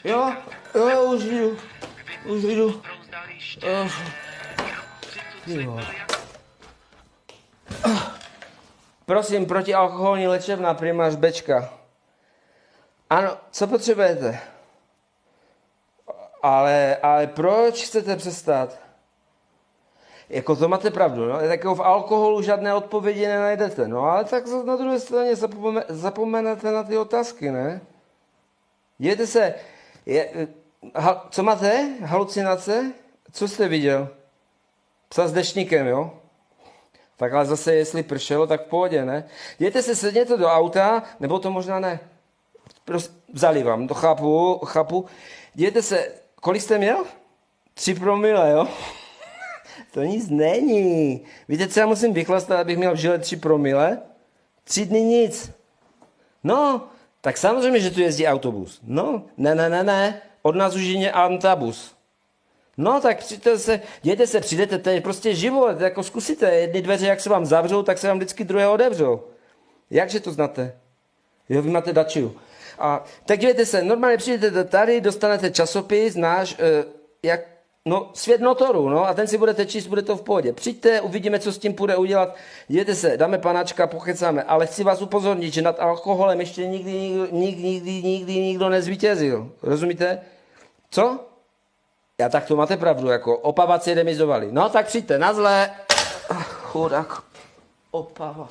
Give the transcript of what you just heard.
Jo, už jdu. Jo. Prosím, protialkoholní léčebná primář Bčka. Ano, co potřebujete? Ale proč chcete přestat? Jako to máte pravdu, no? Takovou v alkoholu žádné odpovědi nenajdete, no ale tak na druhé straně zapomenete na ty otázky, ne? Dívejte se, co máte? Halucinace? Co jste viděl? Psa s deštníkem, jo? Tak ale zase, jestli pršelo, tak v pohodě, ne? Dívejte se, sedněte do auta, nebo to možná ne. Prostě vzali vám, to chápu. Dívejte se, kolik jste měl? 3 promile, jo? To nic není. Víte, co já musím vychlastat, abych měl v žile 3 promile? 3 dny nic. No, tak samozřejmě, že tu jezdí autobus. No, ne. Od nás už je antabus. No, tak dějte se, přijdete, to je prostě život, jako zkusíte. Jedny dveře, jak se vám zavřou, tak se vám vždycky druhé otevřou. Jakže to znáte? Jo, vy máte Dačiu. A tak dívejte se, normálně přijdete tady, dostanete časopis náš, Svět Notoru, no, a ten si budete číst, bude to v pohodě. Přijďte, uvidíme, co s tím půjde udělat. Dívejte se, dáme panáčka, pokecáme, ale chci vás upozornit, že nad alkoholem ještě nikdy nikdo nezvítězil. Rozumíte? Co? Já tak to máte pravdu, jako opavaci remizovali. No, tak přijďte, na zlé. Chudák. Opava.